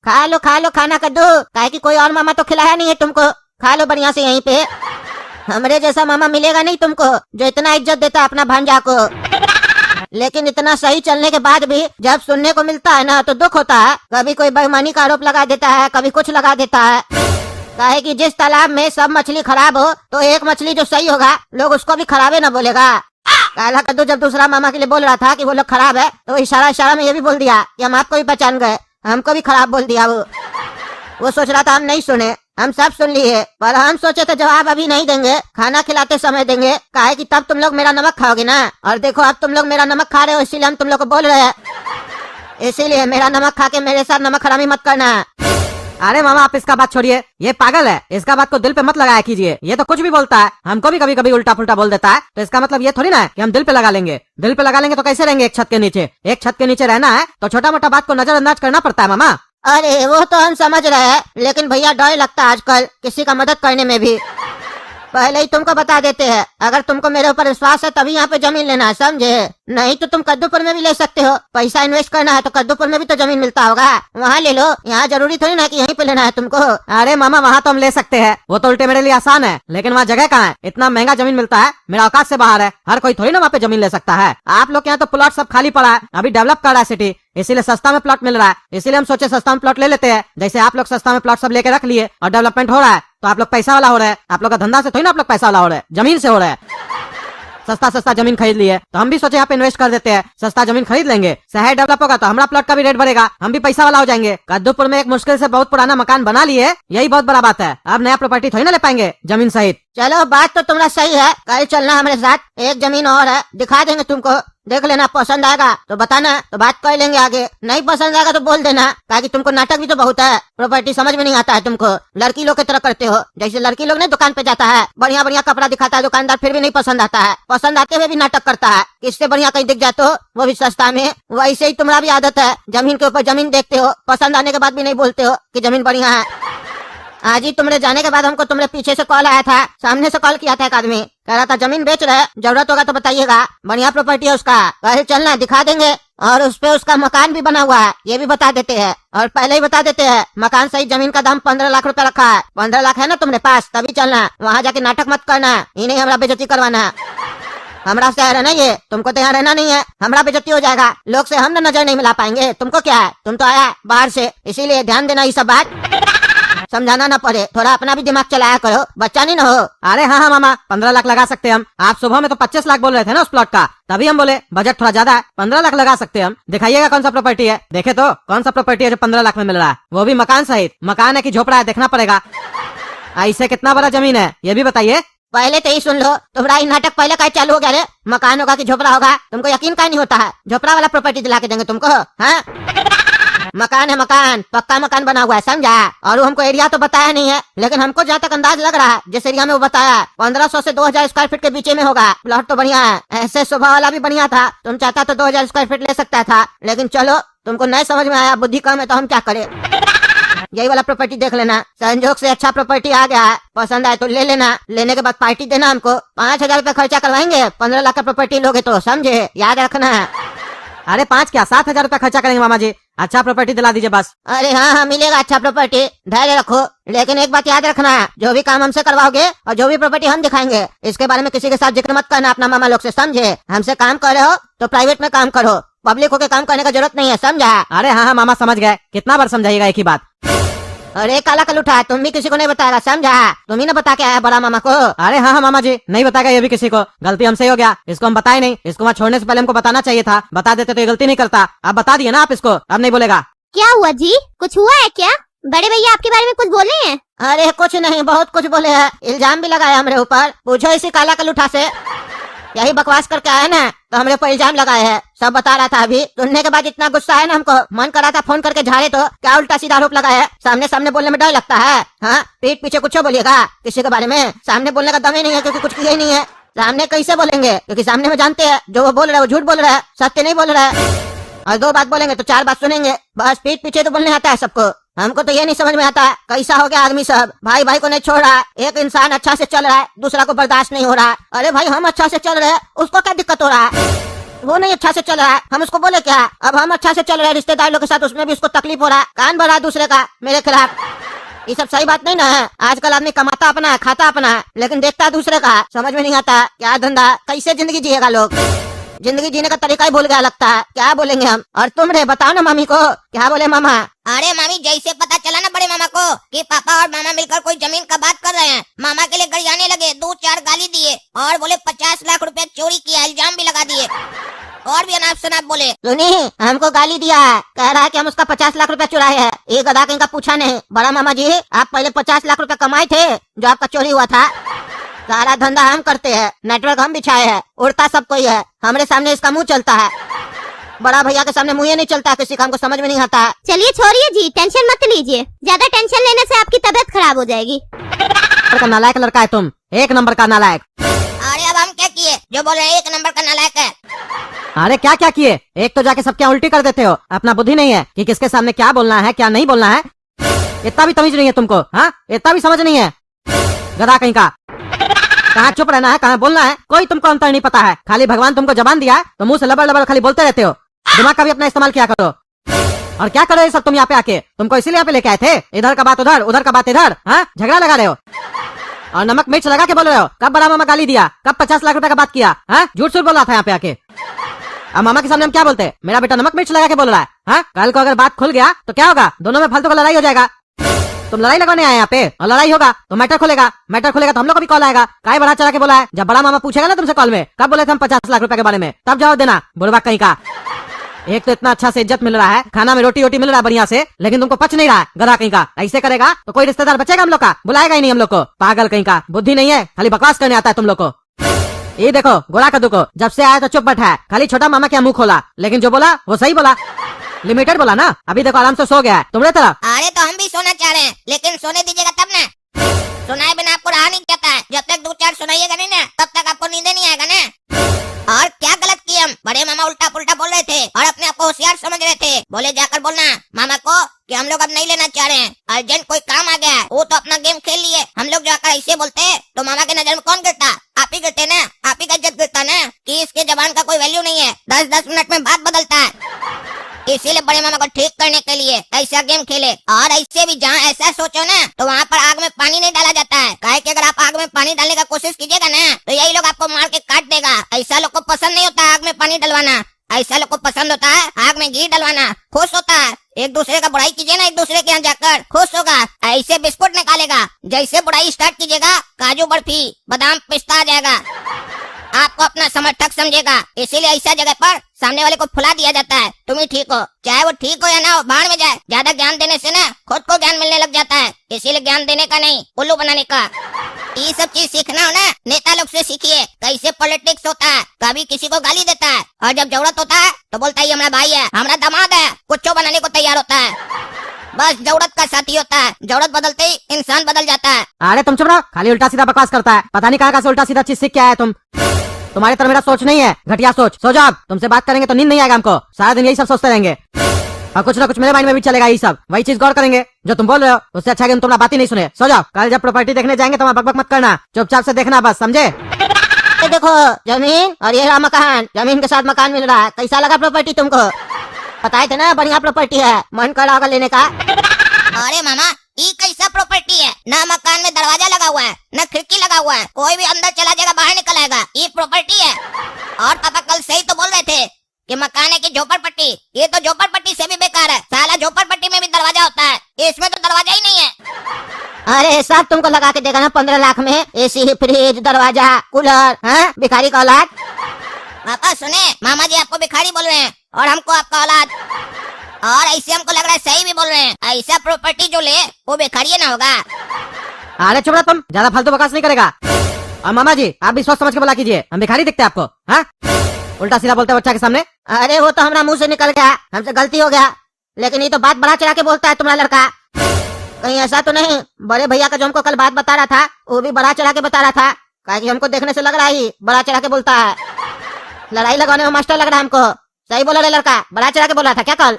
खा लो खाना कद्दू, काहे कि कोई और मामा तो खिलाया नहीं है तुमको। खा लो बढ़िया से यहीं पे। हमरे जैसा मामा मिलेगा नहीं तुमको जो इतना इज्जत देता है अपना भांजा को। लेकिन इतना सही चलने के बाद भी जब सुनने को मिलता है ना तो दुख होता है। कभी कोई बेईमानी का आरोप लगा देता है, कभी कुछ लगा देता है। काहे कि जिस तालाब में सब मछली खराब हो तो एक मछली जो सही होगा लोग उसको भी खराबे न बोलेगा। काला कद्दू जब दूसरा मामा के लिए बोल रहा था कि वो लोग खराब है तो इशारा में ये भी बोल दिया कि हम आपको भी पहचान गए, हमको भी खराब बोल दिया। वो सोच रहा था हम नहीं सुने, हम सब सुन लिए, पर हम सोचे थे जवाब अभी नहीं देंगे, खाना खिलाते समय देंगे, काहे कि तब तुम लोग मेरा नमक खाओगे ना। और देखो अब तुम लोग मेरा नमक खा रहे हो, इसीलिए हम तुम लोग को बोल रहे हैं। इसीलिए मेरा नमक खा के मेरे साथ नमक हरामी मत करना। अरे मामा आप इसका बात छोड़िए, ये पागल है, इसका बात को दिल पे मत लगाया कीजिए। ये तो कुछ भी बोलता है, हमको भी कभी कभी उल्टा पुल्टा बोल देता है, तो इसका मतलब ये थोड़ी ना है कि हम दिल पे लगा लेंगे। दिल पे लगा लेंगे तो कैसे रहेंगे एक छत के नीचे? एक छत के नीचे रहना है तो छोटा मोटा बात को नजरअंदाज करना पड़ता है मामा। अरे वो तो हम समझ रहे हैं, लेकिन भैया डर लगता है आजकल किसी का मदद करने में भी। पहले ही तुमको बता देते हैं, अगर तुमको मेरे ऊपर विश्वास है तभी यहाँ पे जमीन लेना है, समझे? नहीं तो तुम कद्दूपुर में भी ले सकते हो। पैसा इन्वेस्ट करना है तो कद्दूपुर में भी तो जमीन मिलता होगा, वहाँ ले लो। यहाँ जरूरी थोड़ी ना कि यहीं पे लेना है तुमको। अरे मामा वहाँ तो हम ले सकते हैं, वो तो उल्टे मेरे लिए आसान है, लेकिन वहाँ जगह कहाँ है? इतना महंगा जमीन मिलता है, मेरा औकात से बाहर है। हर कोई थोड़ी ना वहाँ पे जमीन ले सकता है। आप लोग के यहाँ तो प्लॉट सब खाली पड़ा है, अभी डेवलप कर रहा है सिटी, इसीलिए सस्ता में प्लॉट मिल रहा है, इसीलिए हम सोचे सस्ता में प्लॉट ले लेते हैं। जैसे आप लोग सस्ता में प्लॉट सब लेके रख लिए और डेवलपमेंट हो रहा है तो आप लोग पैसा वाला हो रहे हैं। आप लोग का धंधा से थोड़ी ना आप लोग पैसा वाला हो रहे हैं, जमीन से हो रहा है। सस्ता जमीन खरीद लिए तो हम भी सोचे यहाँ पे इन्वेस्ट कर देते हैं, सस्ता जमीन खरीद लेंगे, शहर डेवलप होगा तो हमारा प्लॉट का भी रेट बढ़ेगा, हम भी पैसा वाला हो जाएंगे। कद्दूपुर में एक मुश्किल से बहुत पुराना मकान बना लिए, यही बहुत बड़ा बात है। अब नया प्रॉपर्टी थोड़ी ना ले पाएंगे जमीन सहित। चलो बात तो तुम्हारा सही है, कल चलना हमारे साथ, एक जमीन और है, दिखा देंगे तुमको, देख लेना, पसंद आएगा तो बताना, तो बात कर लेंगे आगे। नहीं पसंद आएगा तो बोल देना, ताकि तुमको नाटक भी तो बहुत है, प्रॉपर्टी समझ में नहीं आता है तुमको, लड़की लोग की तरह करते हो। जैसे लड़की लोग ने दुकान पे जाता है, बढ़िया बढ़िया कपड़ा दिखाता है दुकानदार, फिर भी नहीं पसंद आता है, पसंद आते हुए भी नाटक करता है, किससे बढ़िया कहीं दिख जाते हो वो भी सस्ता में। वैसे ही तुम्हारा भी आदत है, जमीन के ऊपर जमीन देखते हो, पसंद आने के बाद भी नहीं बोलते हो कि जमीन बढ़िया है। आज ही तुम्हारे जाने के बाद हमको तुम्हारे पीछे से कॉल आया था, सामने से कॉल किया था एक आदमी, कह रहा था जमीन बेच रहे, जरूरत होगा तो बताइएगा, बढ़िया प्रॉपर्टी है उसका, कहे चलना दिखा देंगे। और उस पे उसका मकान भी बना हुआ है, ये भी बता देते हैं। और पहले ही बता देते हैं, मकान सही जमीन का दाम 15 लाख रुपए रखा है। 15 लाख है ना तुम्हारे पास, तभी चलना, वहाँ जाके नाटक मत करना, ये नहीं हमारा बेइज्जती करवाना। हमरा से रहना ही है, तुमको तो यहाँ रहना नहीं है, हमारा बेइज्जती हो जाएगा, लोग से हम नजर नहीं मिला पाएंगे। तुमको क्या है, तुम तो आया बाहर से, इसीलिए ध्यान देना ये सब बात, समझाना ना पड़े, थोड़ा अपना भी दिमाग चलाया करो, बच्चा नहीं ना हो। अरे हाँ मामा 15 लाख लगा सकते हम। आप सुबह में तो 25 लाख बोल रहे थे ना उस प्लॉट का, तभी हम बोले बजट थोड़ा ज्यादा है, 15 लाख लगा सकते हम। दिखाइएगा कौन सा प्रॉपर्टी है, देखे तो कौन सा प्रॉपर्टी है जो 15 लाख में मिल रहा है, वो भी मकान सहित। मकान है कि झोपड़ा है देखना पड़ेगा। ऐसे कितना बड़ा जमीन है ये भी बताइए। पहले तो ही सुन लो, तुम्हारा नाटक पहले का चालू हो गया रे, मकान होगा कि झोपड़ा होगा, तुमको यकीन का नहीं होता है? झोपड़ा वाला प्रॉपर्टी दिला के देंगे तुमको, हाँ? मकान है, मकान पक्का मकान बना हुआ है, समझा? और वो हमको एरिया तो बताया नहीं है, लेकिन हमको जहाँ तक अंदाज लग रहा है जिस एरिया में वो बताया 1500 से 2000 स्क्वायर फीट के बीच में होगा। प्लॉट तो बढ़िया है, ऐसे स्वभाव वाला भी बढ़िया था, तुम चाहता तो 2000 स्क्वायर फीट ले सकता था, लेकिन चलो तुमको नहीं समझ में आया, बुद्धि कम है तो हम क्या करें। यही वाला प्रॉपर्टी देख लेना, संजोग से अच्छा प्रॉपर्टी आ गया है, पसंद आए तो ले लेना, लेने के बाद पार्टी देना हमको। 5000 रूपए खर्चा करवाएंगे, 15 लाख का प्रॉपर्टी लोगे तो, समझे? याद रखना है। अरे 5 क्या 7,000 रूपया खर्चा करेंगे मामा जी, अच्छा प्रॉपर्टी दिला दीजिए बस। अरे हाँ मिलेगा अच्छा प्रॉपर्टी, धैर्य रखो, लेकिन एक बात याद रखना है, जो भी काम हमसे करवाओगे और जो भी प्रॉपर्टी हम दिखाएंगे, इसके बारे में किसी के साथ जिक्र मत करना अपना मामा लोग से, समझे? हमसे काम कर रहे हो तो प्राइवेट में काम करो, पब्लिक होके काम करने का जरूरत नहीं है, समझा? अरे हाँ मामा समझ गए, कितना बार समझाइएगा एक ही बात। अरे काला कल उठा, तुम भी किसी को नहीं बताएगा, समझा? तुम ही ना बता के आया बड़ा मामा को। अरे हाँ मामा जी नहीं बताएगा ये भी किसी को, गलती हमसे ही हो गया, इसको हम बताए नहीं, इसको वहाँ छोड़ने से पहले हमको बताना चाहिए था, बता देते तो ये गलती नहीं करता। अब बता दिए ना आप इसको, अब नहीं बोलेगा। क्या हुआ जी, कुछ हुआ है क्या? बड़े भैया आपके बारे में कुछ बोले हैं? अरे कुछ नहीं, बहुत कुछ बोले हैं, इल्जाम भी लगाया हमरे ऊपर, पूछो इसी काला कल उठा से, यही बकवास करके आया ना तो हमरे ऊपर इल्जाम लगाए हैं, सब बता रहा था। अभी सुनने के बाद इतना गुस्सा है ना हमको, मन कर रहा था फोन करके झाड़े, तो क्या उल्टा सीधा आरोप लगाया है। सामने सामने बोलने में डर लगता है, हाँ? पीठ पीछे कुछ बोलिएगा किसी के बारे में, सामने बोलने का दम ही नहीं है, क्योंकि कुछ किया ही नहीं है। सामने कैसे बोलेंगे, क्योंकि सामने में जानते हैं जो वो बोल रहा है वो झूठ बोल रहा है, सत्य नहीं बोल रहा है। और 2 बात बोलेंगे तो 4 बात सुनेंगे, बस पीठ पीछे तो बोलने आता है सबको। हमको तो ये नहीं समझ में आता कैसा हो गया आदमी सब, भाई भाई को नहीं छोड़ रहा है। एक इंसान अच्छा से चल रहा है, दूसरा को बर्दाश्त नहीं हो रहा है। अरे भाई हम अच्छा से चल रहे हैं, उसको क्या दिक्कत हो रहा है? वो नहीं अच्छा से चल रहा है, हम उसको बोले क्या? अब हम अच्छा से चल रहे हैं रिश्तेदार लोग के साथ, उसमें भी उसको तकलीफ हो रहा है, कान भर रहा है दूसरे का मेरे खिलाफ। ये सब सही बात नहीं ना है। आजकल आदमी कमाता अपना है, खाता अपना है, लेकिन देखता है दूसरे का। समझ में नहीं आता क्या धंधा, कैसे जिंदगी जिएगा लोग। जिंदगी जीने का तरीका ही भूल गया लगता है। क्या बोलेंगे हम? और तुम रे बताओ ना मम्मी को, क्या बोले मामा? अरे मामी, जैसे पता चला ना बड़े मामा को कि पापा और मामा मिलकर कोई जमीन का बात कर रहे हैं, मामा के लिए गरियाने लगे, 2-4 गाली दिए और बोले 50 लाख रुपया चोरी किया, इल्जाम भी लगा दिए और भी अनाप शनाप बोले। सुनी, हमको गाली दिया है, कह रहा है कि हम उसका 50 लाख रुपया चुराए हैं। ये गधा कहीं का पूछा नहीं। बड़ा मामा जी, आप पहले 50 लाख रुपया कमाए थे जो आपका चोरी हुआ था। सारा धंधा हम करते हैं, नेटवर्क हम बिछाए हैं, उड़ता सब कोई है, हमारे सामने इसका मुंह चलता है। बड़ा भैया के सामने मुंह नहीं चलता, किसी का हमको समझ में नहीं आता। चलिए छोड़िए जी, टेंशन मत लीजिए, ज्यादा टेंशन लेने से आपकी तबीयत खराब हो जाएगी। नालायक लड़का है तुम, 1 नंबर का नालायक। अरे अब हम क्या किए जो बोल रहे हैं 1 नंबर का नालायक है? अरे क्या क्या किए? एक तो जाके सबके उल्टी कर देते हो, अपना बुद्धि नहीं है कि किसके सामने क्या बोलना है क्या नहीं बोलना है। इतना भी तमीज नहीं है तुमको, हाँ? इतना भी समझ नहीं है, गधा कहीं का। कहाँ चुप रहना है, कहाँ बोलना है, कोई तुमको अंतर नहीं पता है। खाली भगवान तुमको जबान दिया है तो मुंह से लबड़ लबड़ खाली बोलते रहते हो। दिमाग का भी अपना इस्तेमाल किया करो। और क्या करो ये सब तुम यहाँ पे आके? तुमको इसीलिए यहाँ पे लेके आए थे? इधर का बात उधर, उधर का बात इधर, हाँ? झगड़ा लगा रहे हो और नमक मिर्च लगा के बोल रहे हो। कब बड़ा मामा गाली दिया, कब 50 लाख रुपए का बात किया, हाँ? झूठ झूठ बोल रहा था यहाँ पे आके। अब मामा के सामने हम क्या बोलते? मेरा बेटा नमक मिर्च लगा के बोल रहा है, हाँ? कल को अगर बात खुल गया तो क्या होगा? दोनों में फालतू का लड़ाई हो जाएगा। तुम लड़ाई लगवाने आए यहाँ पे और लड़ाई होगा तो मैटर खुलेगा, मैटर खुलेगा तो हम लोग को भी कॉल आएगा। काय बढ़ा चढ़ा के बोला है? जब बड़ा मामा पूछेगा ना तुमसे कॉल में कब बोले थे हम 50 लाख रुपए के बारे में, तब जवाब देना, बुढ़वा कहीं का। एक तो इतना अच्छा से इज्जत मिल रहा है, खाना में रोटी वोटी मिल रहा है बढ़िया से, लेकिन तुमको पच नहीं रहा है, गधा कहीं का। ऐसे करेगा तो कोई रिश्तेदार बचेगा हम लोग का? बुलाएगा ही नहीं हम लोग को। पागल कहीं का, बुद्धि नहीं है, खाली बकवास करने आता है तुम लोग को। ये देखो गोला कद्दू को, जब से आया तो चुप बैठा है, खाली छोटा मामा क्या मुंह खोला, लेकिन जो बोला वो सही बोला, लिमिटेड बोला ना। अभी देखो आराम से सो गया है तुम्हारे तरह। अरे तो हम भी सोना चाह रहे हैं, लेकिन सोने दीजिएगा तब ना। सुनाए बिना आपको रहा नहीं जाता है, जब तक 2-4 सुनाइएगा नहीं ना तब तक आपको नींद नहीं आएगा ना। और क्या गलत किए हम? बड़े मामा उल्टा पुल्टा बोल रहे थे और अपने आप को होशियार समझ रहे थे। बोले जाकर बोलना मामा को कि हम लोग अब नहीं लेना चाह रहे हैं, अर्जेंट कोई काम आ गया है। वो तो अपना गेम खेल लिए, हम लोग जाकर ऐसे बोलते तो मामा के नजर में कौन गिरता? आप ही गिरते ना, आप ही का इज्जत गिरता ना कि इसके जबान का कोई वैल्यू नहीं है, 10-10 मिनट में बात बदलता है। इसीलिए बड़े मामा को ठीक करने के लिए ऐसा गेम खेले। और ऐसे भी जहाँ ऐसा सोचो ना तो वहाँ पर आग में पानी नहीं डाला जाता है। काहे कि अगर आप आग में पानी डालने का कोशिश कीजिएगा ना तो यही लोग आपको मार के काट देगा। ऐसा लोग को पसंद नहीं होता आग में पानी डलवाना, ऐसा लोग को पसंद होता है आग में घी डलवाना। खुश होता है, एक दूसरे का बुराई कीजिए ना एक दूसरे के यहाँ जाकर, खुश होगा। ऐसे बिस्कुट निकालेगा, जैसे बुराई स्टार्ट कीजिएगा काजू बर्फी बादाम पिस्ता आ जाएगा, आपको अपना समर्थक समझेगा। इसीलिए ऐसा जगह पर सामने वाले को फुला दिया जाता है। तुम ही ठीक हो, चाहे वो ठीक हो या ना हो, बाहर में जाए। ज्यादा ज्ञान देने से ना खुद को ज्ञान मिलने लग जाता है, इसीलिए ज्ञान देने का नहीं उल्लू बनाने का। ये सब चीज सीखना हो ना नेता लोग से सीखिए, कैसे पॉलिटिक्स होता है। कभी किसी को गाली देता है और जब जरूरत होता है तो बोलता है हमारा भाई है, हमारा दामाद है, कुछ बनाने को तैयार होता है। बस जरूरत का साथी होता है, जरूरत बदलते ही इंसान बदल जाता है। अरे तुम चुप रहो, खाली उल्टा सीधा बकवास करता है। पता नहीं कहाँ से उल्टा सीधा चीज सीख के आया तुम। तुम्हारी तरह मेरा सोच नहीं है, घटिया सोच। सो जाओ, तुमसे बात करेंगे तो नींद नहीं आएगा हमको, सारा दिन यही सब सोचते रहेंगे और कुछ ना कुछ मेरे माइंड में भी चलेगा। यही सब वही चीज गौर करेंगे जो तुम बोल रहे हो, उससे अच्छा कि तुम बात ही नहीं सुने। सो जाओ, कल जब प्रॉपर्टी देखने जाएंगे तो वहाँ बकबक मत करना, चुपचाप से देखना बस, समझे? ये देखो जमीन और ये रहा मकान, जमीन के साथ मकान मिल रहा है। कैसा लगा प्रॉपर्टी तुमको? बताए थे ना बढ़िया प्रॉपर्टी है, मन कर रहा होगा लेने का। अरे मामा ये कैसा प्रॉपर्टी है? ना मकान में दरवाजा लगा हुआ है, ना खिड़की लगा हुआ है, कोई भी अंदर चला जाएगा बाहर निकल आएगा, ये प्रॉपर्टी है। और पापा कल सही तो बोल रहे थे कि मकान है की झोपड़पट्टी, ये तो झोपड़पट्टी से भी बेकार है। साला झोपड़पट्टी में भी दरवाजा होता है, इसमें तो दरवाजा ही नहीं है। अरे सब तुमको लगा के देगा ना 15 लाख में, एसी फ्रिज दरवाजा कूलर, हाँ? भिखारी का औलाद। पापा सुने, मामा जी आपको भिखारी बोल रहे हैं और हमको आपका औलाद। और ऐसे हमको लग रहा है सही भी बोल रहे हैं, ऐसा प्रॉपर्टी जो ले वो भिखारी ना होगा। अरे चुप रहो तुम, ज्यादा फालतू बकवास नहीं करेगा। और मामा जी आप भी सोच समझ के बोला कीजिए, हम भिखारी दिखते हैं आपको, हाँ? उल्टा सीधा बोलते हैं बच्चा के सामने। अरे वो तो हमारा मुंह से निकल गया, हमसे गलती हो गया, लेकिन ये तो बात बढ़ा चढ़ा के बोलता है तुम्हारा लड़का। कहीं ऐसा तो नहीं बड़े भैया का जो हमको कल बात बता रहा था वो भी बढ़ा चढ़ा के बता रहा था? क्या कि हमको देखने से लग रहा है बढ़ा चढ़ा के बोलता है, लड़ाई लगाने में मास्टर लग रहा है हमको। सही बोला रे लड़का, बढ़ा चढ़ा के बोल रहा था क्या कल?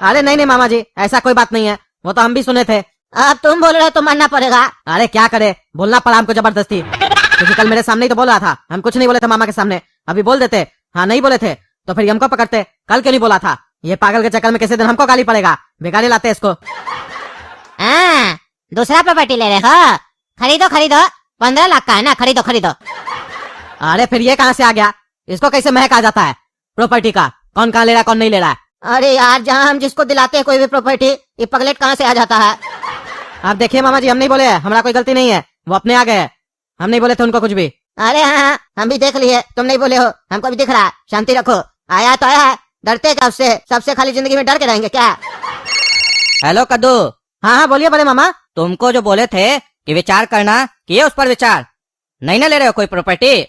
अरे नहीं मामा जी, ऐसा कोई बात नहीं है, वो तो हम भी सुने थे। अब तुम बोल रहे हो तो मानना पड़ेगा। अरे क्या करे, बोलना पड़ा हमको जबरदस्ती, क्योंकि कल मेरे सामने ही तो बोल रहा था। हम कुछ नहीं बोले थे मामा के सामने, अभी बोल देते हाँ नहीं बोले थे तो फिर हमको पकड़ते, कल क्यों नहीं बोला था? ये पागल के चक्कर में किसी दिन हमको गाली पड़ेगा, बेकार ही लाते इसको। हाँ, दूसरा प्रॉपर्टी ले रहे हो? खरीदो खरीदो, 15 लाख का है ना, खरीदो खरीदो। अरे फिर ये कहाँ से आ गया? इसको कैसे महक आ जाता है प्रॉपर्टी का? कौन कहाँ ले रहा है कौन नहीं ले रहा है? अरे यार, जहाँ हम जिसको दिलाते हैं कोई भी प्रॉपर्टी, ये पगलेट कहाँ से आ जाता है? आप देखिए मामा जी, हम नहीं बोले है, हमारा कोई गलती नहीं है, वो अपने आ गए हैं, हम नहीं बोले थे उनको कुछ भी। अरे हाँ, हम भी देख लिए, तुम नहीं बोले हो, हमको भी दिख रहा है। शांति रखो, आया तो आया है, डरते क्या उससे? सबसे खाली जिंदगी में डर के रहेंगे क्या? हेलो कद्दू, हाँ बोलिए बड़े मामा। तुमको जो बोले थे कि विचार करना, किए उस पर विचार? नहीं ना ले रहे हो कोई प्रॉपर्टी?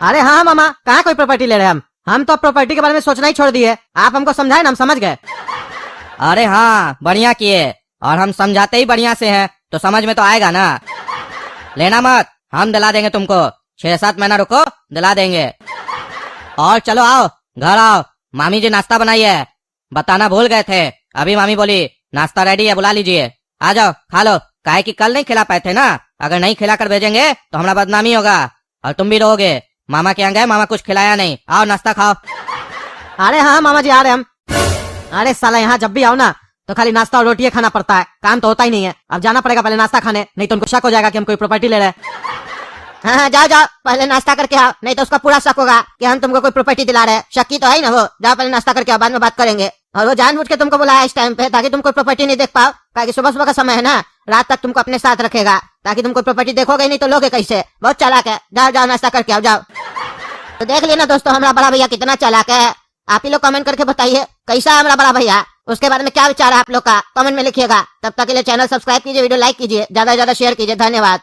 अरे हाँ मामा, कहाँ कोई प्रॉपर्टी ले रहे हैं हम तो प्रॉपर्टी के बारे में सोचना ही छोड़ दिए। आप हमको समझाए ना, हम समझ गए। अरे हाँ, बढ़िया किए, और हम समझाते ही बढ़िया से हैं तो समझ में तो आएगा ना। लेना मत, हम दिला देंगे तुमको, 6-7 महीना रुको, दिला देंगे। और चलो आओ, घर आओ, मामी जी नाश्ता बनाई है, बताना भूल गए थे। अभी मामी बोली नाश्ता रेडी है, बुला लीजिए, आ जाओ खा लो। काहे कि कल नहीं खिला पाए थे ना, अगर नहीं खिला कर भेजेंगे तो हमारा बदनामी होगा और तुम भी रहोगे। मामा के यहाँ गए, मामा कुछ खिलाया नहीं, आओ नाश्ता खाओ। अरे हाँ मामा जी आ रहे हम। अरे साला, यहाँ जब भी आओ ना तो खाली नाश्ता और रोटी खाना पड़ता है, काम तो होता ही नहीं है। अब जाना पड़ेगा पहले नाश्ता खाने, नहीं तो उनको शक हो जाएगा कि हम कोई प्रॉपर्टी ले रहे हैं। हाँ जाओ जाओ, पहले नाश्ता करके आओ, नहीं तो उसका पूरा शक होगा कि हम तुमको कोई प्रॉपर्टी दिला रहे हैं। शक्की तो है ही ना वो। जाओ पहले नाश्ता करके आओ, बाद में बात करेंगे। और वो जानबूझ के तुमको बुलाया इस टाइम पे ताकि तुम कोई प्रॉपर्टी नहीं देख पाओ, ताकि सुबह सुबह का समय है ना, रात तक तुमको अपने साथ रखेगा ताकि तुम कोई प्रॉपर्टी देखोगे नहीं तो लोगे कैसे। बहुत चालाक है। जाओ जाओ नाश्ता करके आओ, जाओ। तो देख लिया ना दोस्तों, हमारा बड़ा भैया कितना चालाक है। आप ही लोग कमेंट करके बताइए कैसा है हमारा बड़ा भैया, उसके बारे में क्या विचार है आप लोग का, कमेंट में लिखिएगा। तब तक के लिए चैनल सब्सक्राइब कीजिए, वीडियो लाइक कीजिए, ज्यादा से ज्यादा शेयर कीजिए। धन्यवाद।